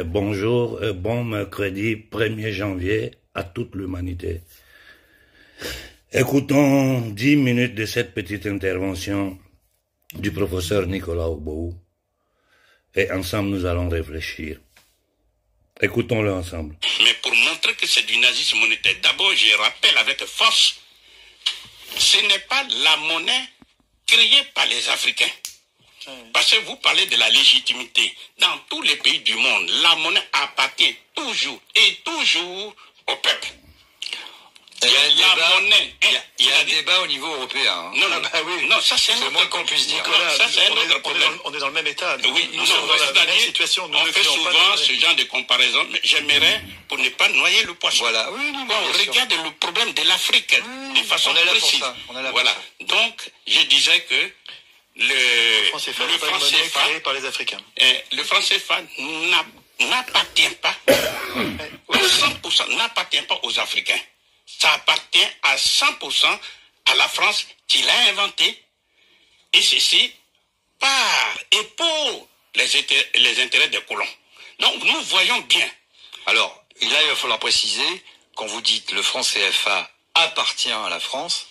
Bonjour, bon mercredi 1er janvier à toute l'humanité. Écoutons 10 minutes de cette petite intervention du professeur Nicolas Ogbou et ensemble nous allons réfléchir. Écoutons-le ensemble. Mais pour montrer que c'est du nazisme monétaire, d'abord je rappelle avec force, ce n'est pas la monnaie créée par les Africains. Parce que vous parlez de la légitimité. Dans tous les pays du monde, la monnaie appartient toujours et toujours au peuple. Il y a un débat au niveau européen. Hein. Non, ça c'est le moins qu'on puisse dire. Nicolas, ça c'est un autre problème. On est dans le même état. Oui, nous sommes dans la même situation. On fait souvent ce genre de comparaison, mais j'aimerais, pour ne pas noyer le poisson. Voilà. Oui, on regarde le problème de l'Afrique de façon précise. Voilà. Donc, je disais que le franc CFA créé par les Africains. Le franc CFA n'appartient pas, 100% n'appartient pas aux Africains. Ça appartient à 100% à la France qui l'a inventé. Et ceci par et pour les intérêts des colons. Donc nous voyons bien. Alors, là, il va falloir préciser, quand vous dites le franc CFA appartient à la France,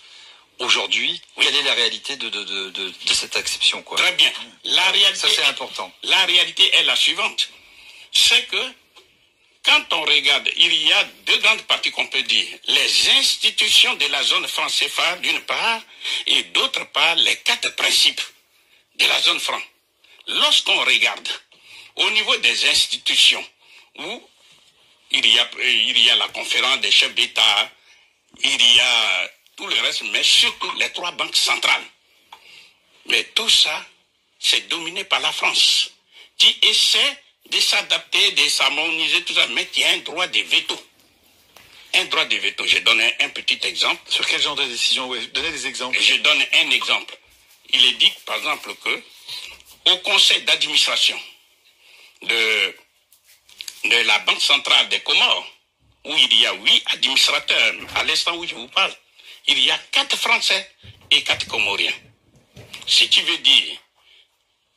aujourd'hui, quelle est la réalité de cette acception, quoi? Très bien. La réalité, ça, c'est important. La réalité est la suivante. C'est que, quand on regarde, il y a deux grandes parties qu'on peut dire. Les institutions de la zone franc CFA, d'une part, et d'autre part, les 4 principes de la zone franc. Lorsqu'on regarde, au niveau des institutions, où il y a la conférence des chefs d'État, il y a tout le reste, mais surtout les 3 banques centrales. Mais tout ça, c'est dominé par la France, qui essaie de s'adapter, de s'harmoniser, tout ça, mais qui a un droit de veto. Un droit de veto. Je donne un petit exemple. Sur quel genre de décision? Donnez des exemples. Je donne un exemple. Il est dit, par exemple, que au conseil d'administration de la Banque centrale des Comores, où il y a 8 administrateurs, à l'instant où je vous parle, il y a 4 Français et 4 Comoriens. Ce qui veut dire,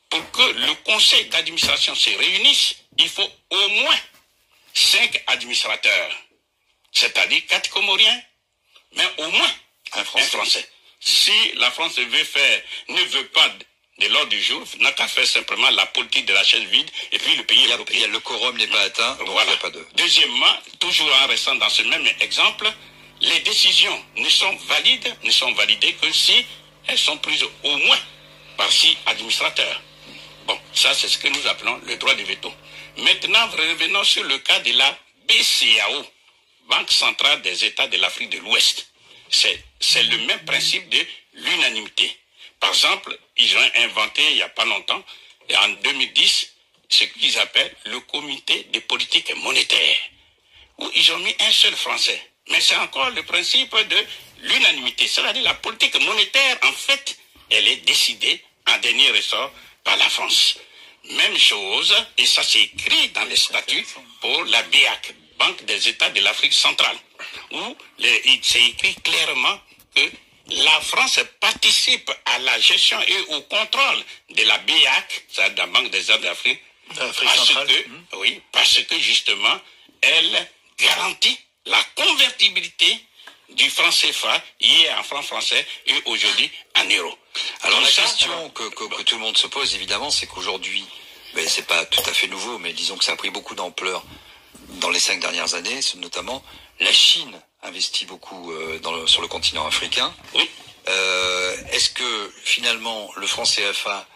pour que le conseil d'administration se réunisse, il faut au moins 5 administrateurs, c'est-à-dire 4 Comoriens, mais au moins un Français. Si la France ne veut pas de l'ordre du jour, n'a qu'à faire simplement la politique de la chaise vide, et puis le pays est bloqué. Le quorum n'est pas atteint, donc voilà. Il n'y a pas de... Deuxièmement, toujours en restant dans ce même exemple, les décisions ne sont validées que si elles sont prises au moins par 6 administrateurs. Bon, ça c'est ce que nous appelons le droit de veto. Maintenant, revenons sur le cas de la BCAO, Banque centrale des États de l'Afrique de l'Ouest. C'est le même principe de l'unanimité. Par exemple, ils ont inventé il n'y a pas longtemps, en 2010, ce qu'ils appellent le comité de politique monétaire, où ils ont mis un seul Français. Mais c'est encore le principe de l'unanimité. C'est-à-dire la politique monétaire, en fait, elle est décidée en dernier ressort par la France. Même chose, et ça c'est écrit dans les statuts pour la BEAC, Banque des États de l'Afrique centrale, où c'est écrit clairement que la France participe à la gestion et au contrôle de la BEAC, c'est-à-dire la Banque des États de l'Afrique, parce que justement, elle garantit la convertibilité du franc CFA, hier en franc français et aujourd'hui en euros. Alors la question que tout le monde se pose évidemment, c'est qu'aujourd'hui, c'est pas tout à fait nouveau, mais disons que ça a pris beaucoup d'ampleur dans les 5 dernières années, notamment la Chine investit beaucoup sur le continent africain. Oui. Est-ce que finalement le franc CFA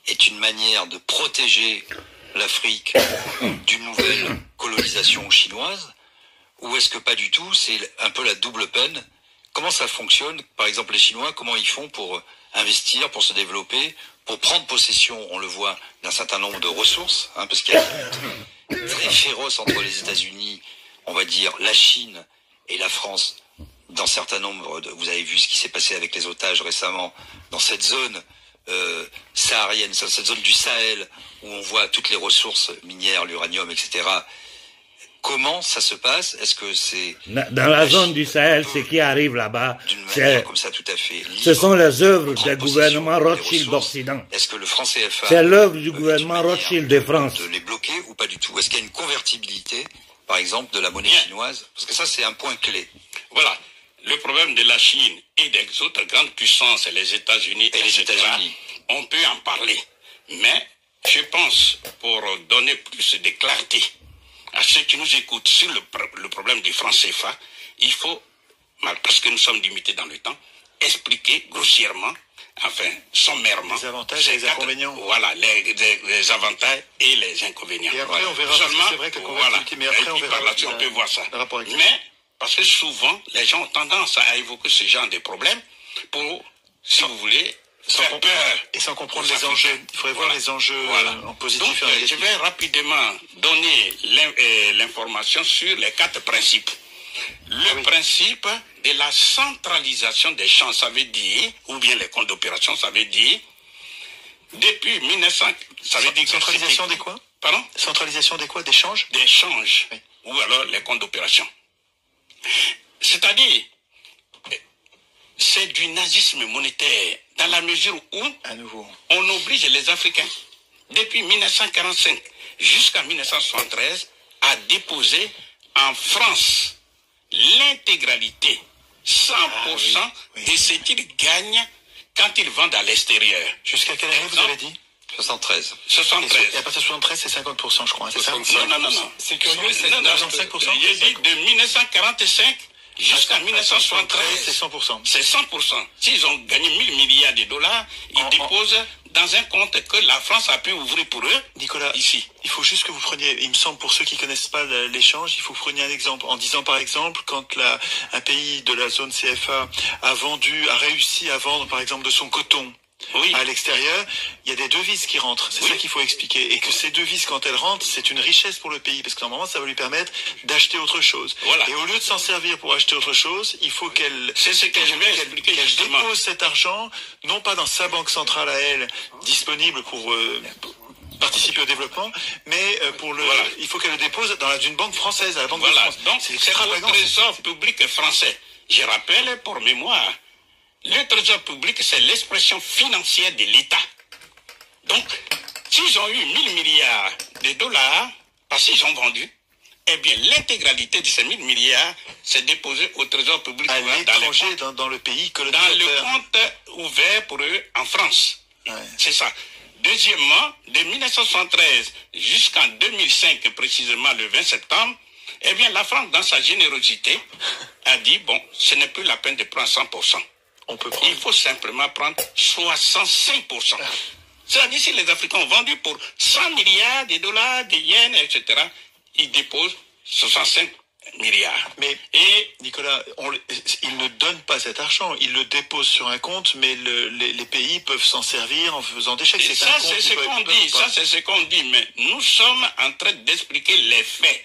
est une manière de protéger l'Afrique d'une nouvelle colonisation chinoise, ou est-ce que pas du tout, c'est un peu la double peine? Comment ça fonctionne? Par exemple, les Chinois, comment ils font pour investir, pour se développer, pour prendre possession, on le voit, d'un certain nombre de ressources, parce qu'il y a une lutte très féroce entre les États-Unis, on va dire la Chine et la France, dans certains nombres vous avez vu ce qui s'est passé avec les otages récemment, dans cette zone saharienne, cette zone du Sahel, où on voit toutes les ressources minières, l'uranium, etc. Comment ça se passe? Est-ce que c'est... Dans la zone du Sahel, ce qui arrive là-bas, comme ça, tout à fait libre, ce sont les œuvres du gouvernement Rothschild d'Occident. Est-ce que le franc CFA... C'est l'œuvre du gouvernement Rothschild de France. De les bloquer ou pas du tout? Est-ce qu'il y a une convertibilité, par exemple, de la monnaie chinoise? Parce que ça, c'est un point clé. Voilà. Le problème de la Chine et des autres grandes puissances, les États-Unis, on peut en parler. Mais je pense, pour donner plus de clarté à ceux qui nous écoutent sur le problème du franc CFA, il faut, parce que nous sommes limités dans le temps, expliquer grossièrement, enfin sommairement, les avantages et les inconvénients. Voilà, les avantages et les inconvénients. Et après, on verra, c'est vrai que mais après, on verra là-dessus, on peut voir ça. Mais, parce que souvent, les gens ont tendance à évoquer ce genre de problème pour, si vous voulez, faire peur. Et sans comprendre les enjeux. Il faudrait voir les enjeux en positif et en négatif. Je vais rapidement donner l'information sur les 4 principes. Le principe de la centralisation des champs, ça veut dire, ou bien les comptes d'opération, ça veut dire, depuis 1900, ça veut dire... Centralisation des quoi? Pardon? Centralisation des quoi? Des changes? Des changes, oui. Ou alors les comptes d'opération. C'est-à-dire, c'est du nazisme monétaire, dans la mesure où on oblige les Africains, depuis 1945 jusqu'à 1973, à déposer en France l'intégralité, 100% de ce qu'ils gagnent quand ils vendent à l'extérieur. Jusqu'à quelle année vous avez dit? 73. 73. Et à partir de 73, c'est 50%, je crois, c'est ça? Non. C'est curieux, c'est 95%. J'ai dit de 1945 jusqu'à 1973, c'est 100%. C'est 100%. S'ils ont gagné 1000 milliards de dollars, ils déposent dans un compte que la France a pu ouvrir pour eux. Nicolas, ici. Il faut juste que vous preniez, il me semble, pour ceux qui connaissent pas l'échange, il faut que vous preniez un exemple. En disant, par exemple, quand un pays de la zone CFA a réussi à vendre, par exemple, de son coton, à l'extérieur, il y a des devises qui rentrent. C'est ça qu'il faut expliquer. Et que ces devises, quand elles rentrent, c'est une richesse pour le pays. Parce que normalement, ça va lui permettre d'acheter autre chose. Voilà. Et au lieu de s'en servir pour acheter autre chose, il faut qu'elle dépose cet argent, non pas dans sa banque centrale à elle, disponible pour participer au développement, mais il faut qu'elle le dépose dans une banque française, à la Banque de France. Donc, c'est le trésor public français. Je rappelle pour mémoire, le trésor public, c'est l'expression financière de l'État. Donc, s'ils ont eu 1000 milliards de dollars, parce qu'ils ont vendu, eh bien, l'intégralité de ces 1000 milliards, c'est déposé au trésor public. À l'étranger, dans le pays colonisateur. Dans le compte ouvert pour eux en France. Ouais. C'est ça. Deuxièmement, de 1973 jusqu'en 2005, précisément le 20 septembre, eh bien, la France, dans sa générosité, a dit, bon, ce n'est plus la peine de prendre 100%. Il faut simplement prendre 65%. C'est-à-dire, si les Africains ont vendu pour 100 milliards de dollars, de yens, etc., ils déposent 65 milliards. Mais, Nicolas, ils ne donnent pas cet argent. Ils le déposent sur un compte, mais les pays peuvent s'en servir en faisant des chèques. Ça, c'est ce qu'on dit. Ça, c'est ce qu'on dit. Mais nous sommes en train d'expliquer les faits.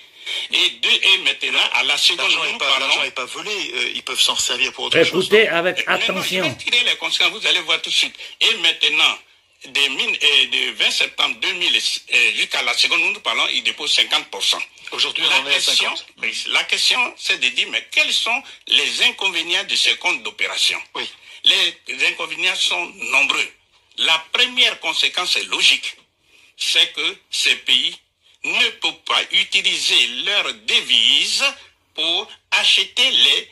Et maintenant, à la seconde, l'argent n'est pas volé, ils peuvent s'en servir pour autre chose. Écoutez avec attention. Je vais tirer les conséquences, vous allez voir tout de suite. Et maintenant, de 20 septembre 2000 jusqu'à la seconde, nous parlons, ils déposent 50%. Aujourd'hui, on en est à 50. La question, c'est de dire, mais quels sont les inconvénients de ces comptes d'opération? Oui. Les inconvénients sont nombreux. La première conséquence est logique. C'est que ces pays ne peuvent pas utiliser leurs devises pour acheter les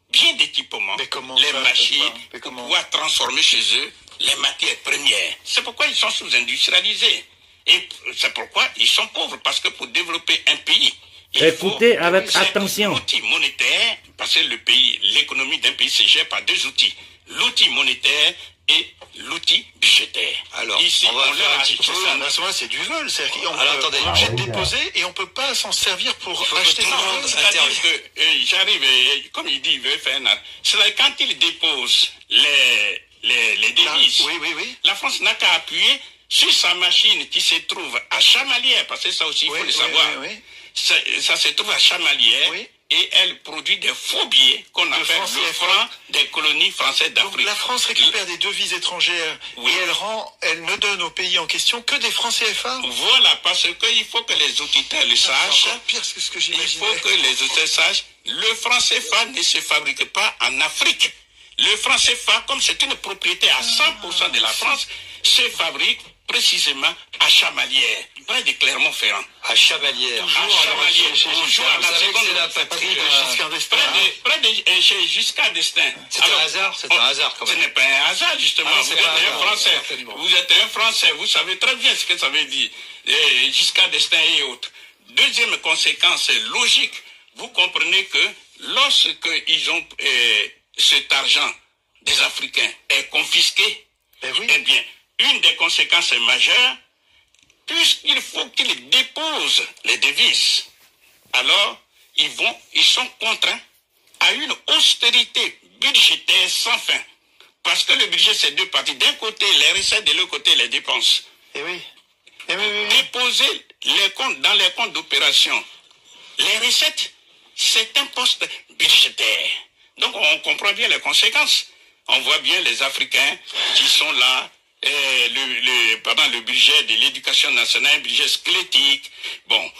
biens d'équipement, les machines, pour pouvoir transformer chez eux les matières premières. C'est pourquoi ils sont sous-industrialisés. Et c'est pourquoi ils sont pauvres, parce que pour développer un pays, écoutez avec attention. L'outil monétaire, parce que l'économie d'un pays se gère par 2 outils. L'outil monétaire et l'outil budgétaire. Alors, ici, on leur a dit que c'est du vol. On est obligé de déposer et on ne peut pas s'en servir pour acheter des choses. C'est-à-dire que j'arrive, comme il dit, il veut faire un... C'est-à-dire quand il dépose les devises, la France n'a qu'à appuyer sur sa machine qui se trouve à Chamalières, parce que ça aussi, il faut le savoir. Ça se trouve à Chamalières. Et elle produit des faux billets qu'on appelle le franc des colonies françaises d'Afrique. Donc la France récupère des devises étrangères et elle ne donne au pays en question que des francs CFA. Voilà, parce qu'il faut que les auditeurs le sachent. C'est encore pire que ce que j'imaginais. Il faut que les auditeurs sachent, le franc CFA ne se fabrique pas en Afrique. Le franc CFA, comme c'est une propriété à 100% de la France, se fabrique précisément à Chamalières, près de Clermont-Ferrand. À Chamalières. À Chamalières, toujours à la seconde. C'est la patrie de Giscard d'Estaing. Près de chez Giscard d'Estaing. C'est un hasard, c'est un hasard quand Ce même. n'est pas un hasard, justement. Ah, Vous êtes un Français. Vous êtes un Français, vous savez très bien ce que ça veut dire. Giscard d'Estaing et autres. Deuxième conséquence logique, vous comprenez que lorsque ils ont cet argent des Africains est confisqué, eh bien, une des conséquences majeures, puisqu'il faut qu'ils déposent les devises, alors ils sont contraints à une austérité budgétaire sans fin. Parce que le budget, c'est deux parties. D'un côté, les recettes, de l'autre côté, les dépenses. Déposer les comptes dans les comptes d'opération. Les recettes, c'est un poste budgétaire. Donc, on comprend bien les conséquences. On voit bien les Africains qui sont là, le budget de l'éducation nationale, un budget squelettique. Bon,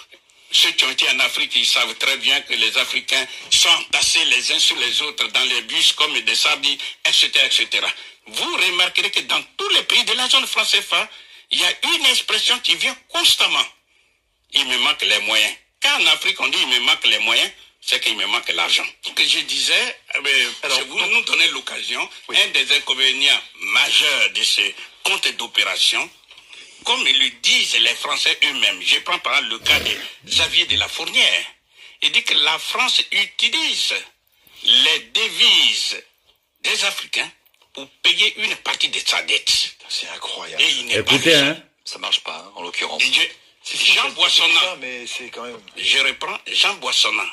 ceux qui ont été en Afrique, ils savent très bien que les Africains sont entassés les uns sur les autres dans les bus comme des sardines, etc., etc. Vous remarquerez que dans tous les pays de la zone franc CFA, il y a une expression qui vient constamment. Il me manque les moyens. Quand en Afrique on dit il me manque les moyens, c'est qu'il me manque l'argent. Que je disais, vous nous donnez l'occasion, un des inconvénients majeurs de ce compte d'opération, comme ils le disent les Français eux-mêmes. Je prends par exemple le cas de Xavier de la Fournière. Il dit que la France utilise les devises des Africains pour payer une partie de sa dette. C'est incroyable. Et il n'est Écoutez, pas hein. Ça marche pas, hein, en l'occurrence. Jean Boissonnant, mais c'est quand même... je reprends Jean Boissonnant.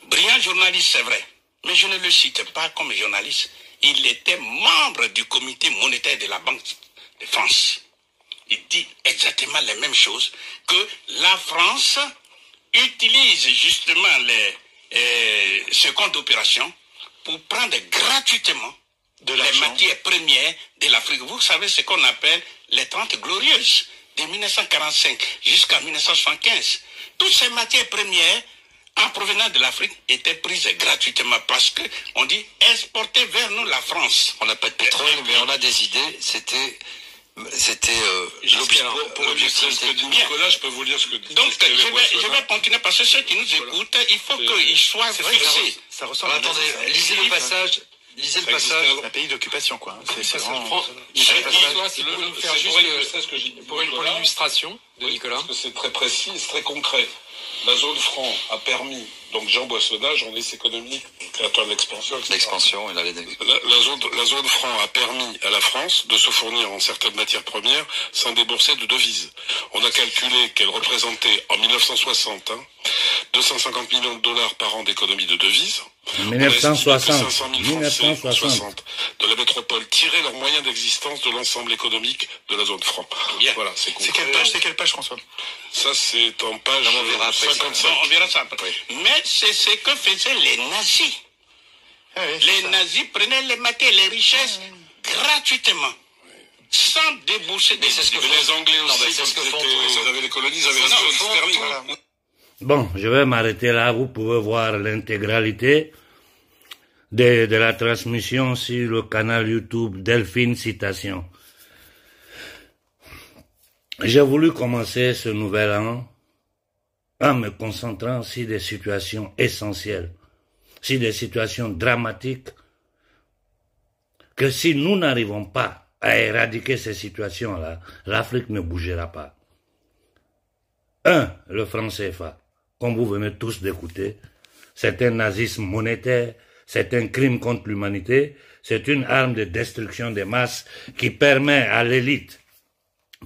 Brillant journaliste, c'est vrai, mais je ne le cite pas comme journaliste. Il était membre du comité monétaire de la Banque de France. Il dit exactement les mêmes choses, que la France utilise justement ce compte d'opération pour prendre gratuitement les matières premières de l'Afrique. Vous savez ce qu'on appelle les 30 glorieuses de 1945 jusqu'à 1975. Toutes ces matières premières en provenance de l'Afrique étaient prises gratuitement parce que on dit exporter vers nous la France. On n'a pas de pétrole, mais on a des idées. C'était l'objectif que dit Nicolas, je peux vous lire ce que dit. Donc je vais continuer parce que ceux qui nous écoutent, il faut qu'ils soient fixés. Ça ressemble attendez, lisez le passage. Lisez le passage. C'est un pays d'occupation, quoi. C'est Nicolas, si vous pouvez nous faire juste pour l'illustration de Nicolas. Parce que c'est très précis, c'est très concret. La zone franc a permis, donc Jean Boissonnat, journaliste économique, créateur de l'expansion, etc. L'expansion, La zone franc a permis à la France de se fournir en certaines matières premières sans débourser de devises. On a calculé qu'elle représentait en 1960 250 millions de dollars par an d'économie de devises. 1960. 500 000 Français de la métropole tiraient leurs moyens d'existence de l'ensemble économique de la zone franc. Bien. Voilà, c'est quelle page, François? Ça, c'est en page 55. On verra ça après. Oui. Mais c'est ce que faisaient les nazis. Les nazis prenaient les matières, les richesses gratuitement. Sans débourser des... C'est ce que les Anglais aussi, quand ils avaient les colonies, ils avaient la zone sterling. Bon, je vais m'arrêter là. Vous pouvez voir l'intégralité de la transmission sur le canal YouTube Delphine Citation. J'ai voulu commencer ce nouvel an en me concentrant sur des situations essentielles, sur des situations dramatiques, que si nous n'arrivons pas à éradiquer ces situations-là, l'Afrique ne bougera pas. Le franc CFA. Comme vous venez tous d'écouter, c'est un nazisme monétaire, c'est un crime contre l'humanité, c'est une arme de destruction des masses qui permet à l'élite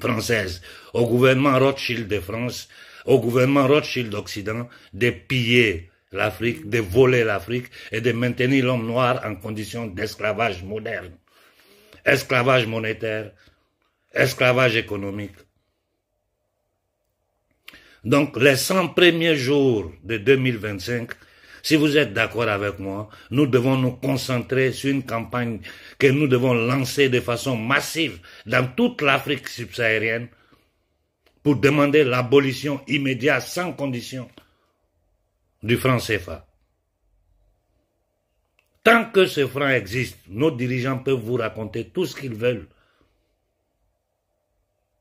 française, au gouvernement Rothschild de France, au gouvernement Rothschild d'Occident, de piller l'Afrique, de voler l'Afrique et de maintenir l'homme noir en condition d'esclavage moderne, esclavage monétaire, esclavage économique. Donc, les 100 premiers jours de 2025, si vous êtes d'accord avec moi, nous devons nous concentrer sur une campagne que nous devons lancer de façon massive dans toute l'Afrique subsaharienne pour demander l'abolition immédiate, sans condition, du franc CFA. Tant que ce franc existe, nos dirigeants peuvent vous raconter tout ce qu'ils veulent.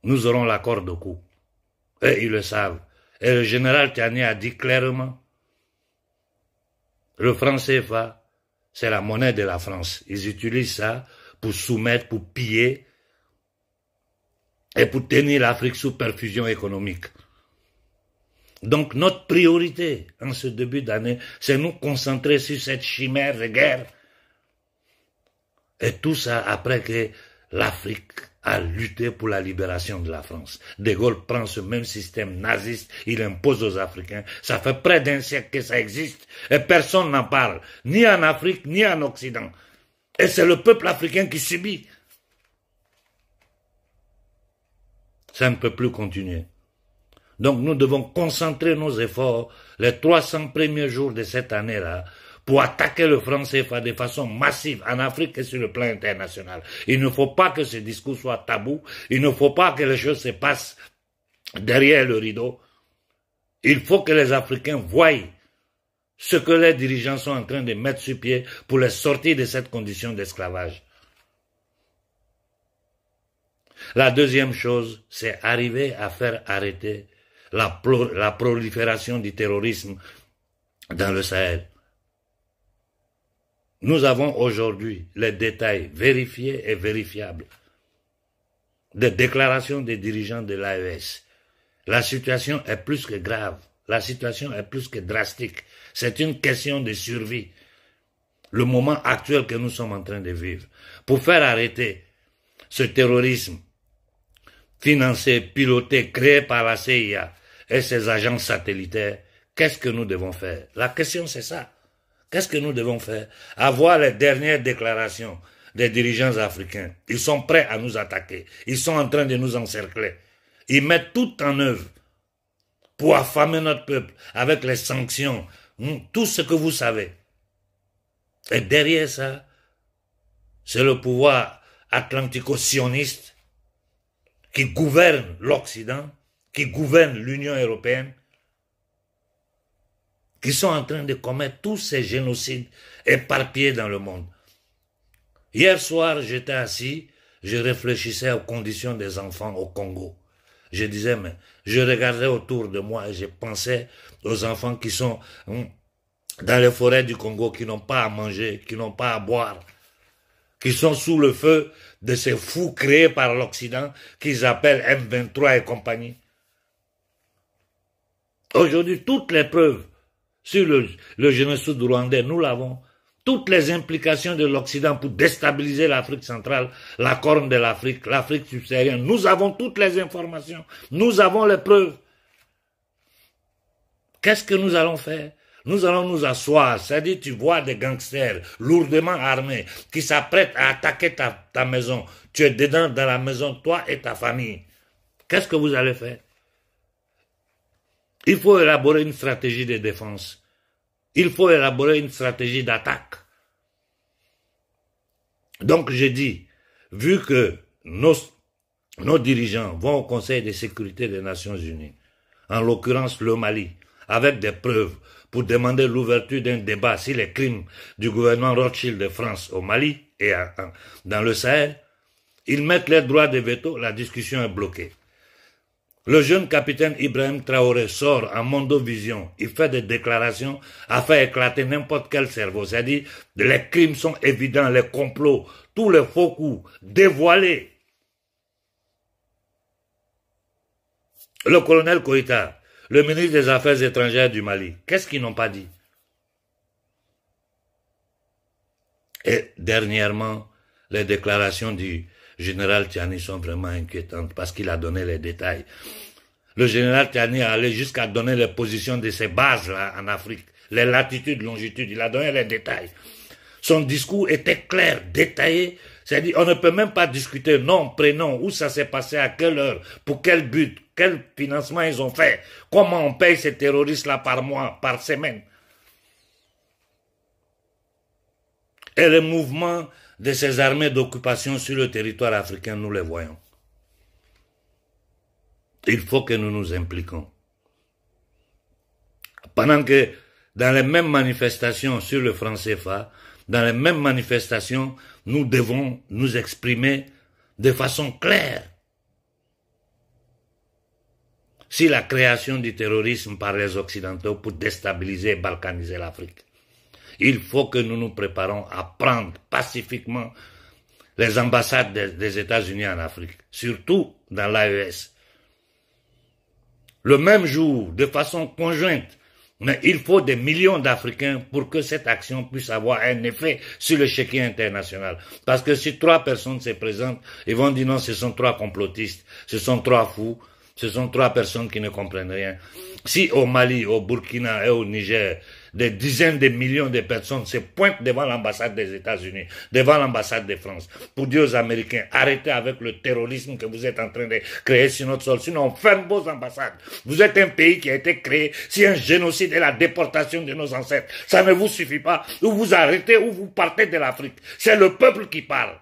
Nous aurons la corde au cou. Et ils le savent. Et le général Tiani a dit clairement, le franc CFA, c'est la monnaie de la France. Ils utilisent ça pour soumettre, pour piller et pour tenir l'Afrique sous perfusion économique. Donc notre priorité en ce début d'année, c'est nous concentrer sur cette chimère de guerre. Et tout ça après que l'Afrique a lutté pour la libération de la France. De Gaulle prend ce même système naziste, il impose aux Africains. Ça fait près d'un siècle que ça existe et personne n'en parle, ni en Afrique, ni en Occident. Et c'est le peuple africain qui subit. Ça ne peut plus continuer. Donc nous devons concentrer nos efforts les 300 premiers jours de cette année-là pour attaquer le franc CFA de façon massive en Afrique et sur le plan international. Il ne faut pas que ce discours soit tabou, il ne faut pas que les choses se passent derrière le rideau. Il faut que les Africains voient ce que les dirigeants sont en train de mettre sur pied pour les sortir de cette condition d'esclavage. La deuxième chose, c'est arriver à faire arrêter la prolifération du terrorisme dans le Sahel. Nous avons aujourd'hui les détails vérifiés et vérifiables des déclarations des dirigeants de l'AES. La situation est plus que grave, la situation est plus que drastique. C'est une question de survie. Le moment actuel que nous sommes en train de vivre. Pour faire arrêter ce terrorisme financé, piloté, créé par la CIA et ses agents satellitaires, qu'est-ce que nous devons faire? La question c'est ça. Qu'est-ce que nous devons faire? Avoir les dernières déclarations des dirigeants africains. Ils sont prêts à nous attaquer. Ils sont en train de nous encercler. Ils mettent tout en œuvre pour affamer notre peuple avec les sanctions, tout ce que vous savez. Et derrière ça, c'est le pouvoir atlantico-sioniste qui gouverne l'Occident, qui gouverne l'Union européenne, qui sont en train de commettre tous ces génocides éparpillés dans le monde. Hier soir, j'étais assis, je réfléchissais aux conditions des enfants au Congo. Je disais, mais je regardais autour de moi et je pensais aux enfants qui sont dans les forêts du Congo, qui n'ont pas à manger, qui n'ont pas à boire, qui sont sous le feu de ces fous créés par l'Occident qu'ils appellent M23 et compagnie. Aujourd'hui, toutes les preuves sur le génocide rwandais, nous l'avons. Toutes les implications de l'Occident pour déstabiliser l'Afrique centrale, la Corne de l'Afrique, l'Afrique subsaharienne, nous avons toutes les informations. Nous avons les preuves. Qu'est-ce que nous allons faire? Nous allons nous asseoir, c'est-à-dire tu vois des gangsters lourdement armés qui s'apprêtent à attaquer ta maison. Tu es dedans dans la maison, toi et ta famille. Qu'est-ce que vous allez faire? Il faut élaborer une stratégie de défense. Il faut élaborer une stratégie d'attaque. Donc je dis, vu que nos dirigeants vont au Conseil de sécurité des Nations Unies, en l'occurrence le Mali, avec des preuves pour demander l'ouverture d'un débat sur les crimes du gouvernement Rothschild de France au Mali et dans le Sahel, ils mettent les droits de veto, la discussion est bloquée. Le jeune capitaine Ibrahim Traoré sort en Mondovision, il fait des déclarations à faire éclater n'importe quel cerveau. C'est-à-dire, les crimes sont évidents, les complots, tous les faux coups, dévoilés. Le colonel Koïta, le ministre des Affaires étrangères du Mali, qu'est-ce qu'ils n'ont pas dit? Et dernièrement, les déclarations du général Tiani sont vraiment inquiétantes parce qu'il a donné les détails. Le général Tiani est allé jusqu'à donner les positions de ces bases-là en Afrique, les latitudes, longitudes, il a donné les détails. Son discours était clair, détaillé, c'est-à-dire on ne peut même pas discuter nom, prénom, où ça s'est passé, à quelle heure, pour quel but, quel financement ils ont fait, comment on paye ces terroristes-là par mois, par semaine. Et les mouvements de ces armées d'occupation sur le territoire africain, nous les voyons. Il faut que nous nous impliquions. Pendant que dans les mêmes manifestations sur le franc CFA, dans les mêmes manifestations, nous devons nous exprimer de façon claire. Si la création du terrorisme par les Occidentaux pour déstabiliser et balkaniser l'Afrique, il faut que nous nous préparons à prendre pacifiquement les ambassades des États-Unis en Afrique, surtout dans l'AES. Le même jour, de façon conjointe, mais il faut des millions d'Africains pour que cette action puisse avoir un effet sur le chéquier international. Parce que si 3 personnes se présentent, ils vont dire non, ce sont 3 complotistes, ce sont 3 fous, ce sont 3 personnes qui ne comprennent rien. Si au Mali, au Burkina et au Niger, des dizaines de millions de personnes se pointent devant l'ambassade des États-Unis, devant l'ambassade de France, pour dire aux Américains, arrêtez avec le terrorisme que vous êtes en train de créer sur notre sol, sinon on ferme vos ambassades. Vous êtes un pays qui a été créé sur un génocide et la déportation de nos ancêtres. Ça ne vous suffit pas. Ou vous arrêtez ou vous partez de l'Afrique. C'est le peuple qui parle.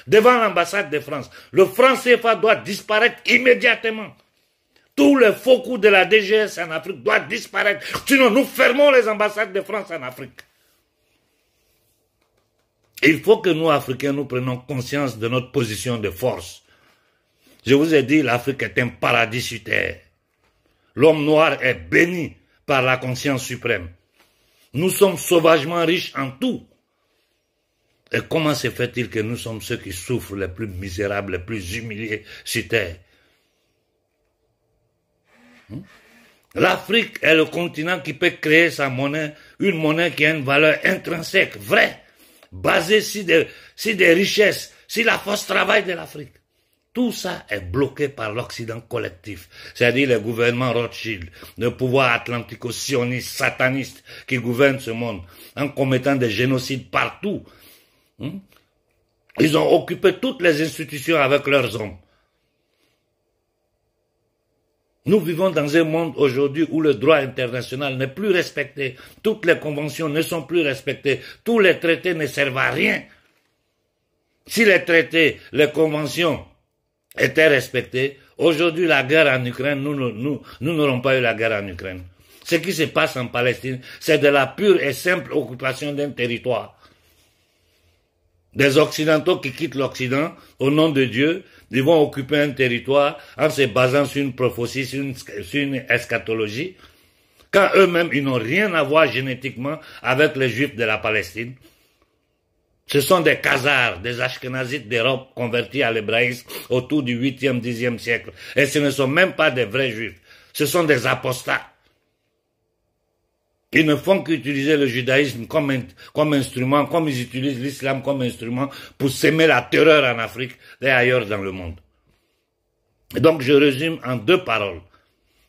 Devant l'ambassade de France, le franc CFA doit disparaître immédiatement. Tous les faux coups de la DGS en Afrique doivent disparaître. Sinon, nous fermons les ambassades de France en Afrique. Il faut que nous, Africains, nous prenions conscience de notre position de force. Je vous ai dit, l'Afrique est un paradis sur terre. L'homme noir est béni par la conscience suprême. Nous sommes sauvagement riches en tout. Et comment se fait-il que nous sommes ceux qui souffrent les plus misérables, les plus humiliés sur terre? L'Afrique est le continent qui peut créer sa monnaie, une monnaie qui a une valeur intrinsèque, vraie, basée sur des richesses, sur la force travail de l'Afrique. Tout ça est bloqué par l'Occident collectif, c'est-à-dire les gouvernements Rothschild, le pouvoir atlantico-sioniste, sataniste qui gouverne ce monde, en commettant des génocides partout. Ils ont occupé toutes les institutions avec leurs hommes. Nous vivons dans un monde aujourd'hui où le droit international n'est plus respecté. Toutes les conventions ne sont plus respectées. Tous les traités ne servent à rien. Si les traités, les conventions étaient respectées, aujourd'hui la guerre en Ukraine, nous n'aurons pas eu la guerre en Ukraine. Ce qui se passe en Palestine, c'est de la pure et simple occupation d'un territoire. Des Occidentaux qui quittent l'Occident au nom de Dieu, ils vont occuper un territoire en se basant sur une prophétie, sur une eschatologie, quand eux-mêmes, ils n'ont rien à voir génétiquement avec les Juifs de la Palestine. Ce sont des Khazars, des Ashkénazites d'Europe convertis à l'hébraïsme autour du 8e, 10e siècle. Et ce ne sont même pas des vrais Juifs. Ce sont des apostats. Ils ne font qu'utiliser le judaïsme comme instrument, comme ils utilisent l'islam comme instrument pour semer la terreur en Afrique et ailleurs dans le monde. Et donc je résume en 2 paroles.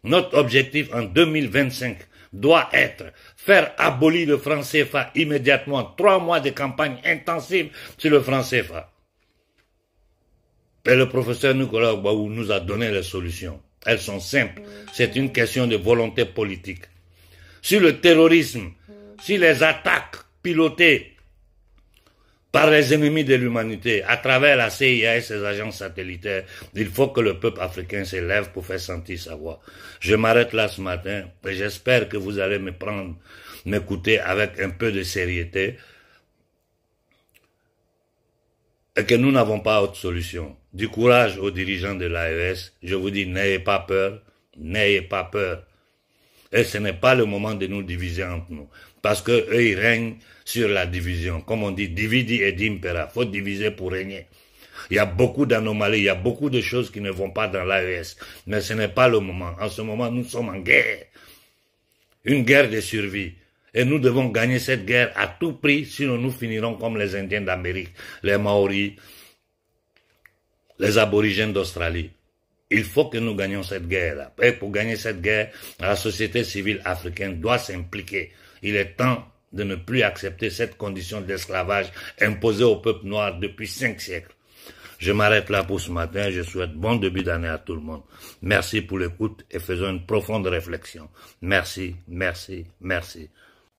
Notre objectif en 2025 doit être faire abolir le franc CFA immédiatement, 3 mois de campagne intensive sur le franc CFA. Et le professeur Nicolas Gbagbo nous a donné les solutions. Elles sont simples. C'est une question de volonté politique. Sur le terrorisme, sur les attaques pilotées par les ennemis de l'humanité à travers la CIA et ses agences satellitaires, il faut que le peuple africain se lève pour faire sentir sa voix. Je m'arrête là ce matin et j'espère que vous allez m'écouter avec un peu de sérieuté et que nous n'avons pas autre solution. Du courage aux dirigeants de l'AES, je vous dis, n'ayez pas peur, n'ayez pas peur. Et ce n'est pas le moment de nous diviser entre nous. Parce que eux, ils règnent sur la division. Comme on dit, dividi et impera. Faut diviser pour régner. Il y a beaucoup d'anomalies, il y a beaucoup de choses qui ne vont pas dans l'AES. Mais ce n'est pas le moment. En ce moment, nous sommes en guerre. Une guerre de survie. Et nous devons gagner cette guerre à tout prix, sinon nous finirons comme les Indiens d'Amérique, les Maoris, les aborigènes d'Australie. Il faut que nous gagnions cette guerre-là. Et pour gagner cette guerre, la société civile africaine doit s'impliquer. Il est temps de ne plus accepter cette condition d'esclavage imposée au peuple noir depuis 5 siècles. Je m'arrête là pour ce matin. Je souhaite bon début d'année à tout le monde. Merci pour l'écoute et faisons une profonde réflexion. Merci, merci, merci.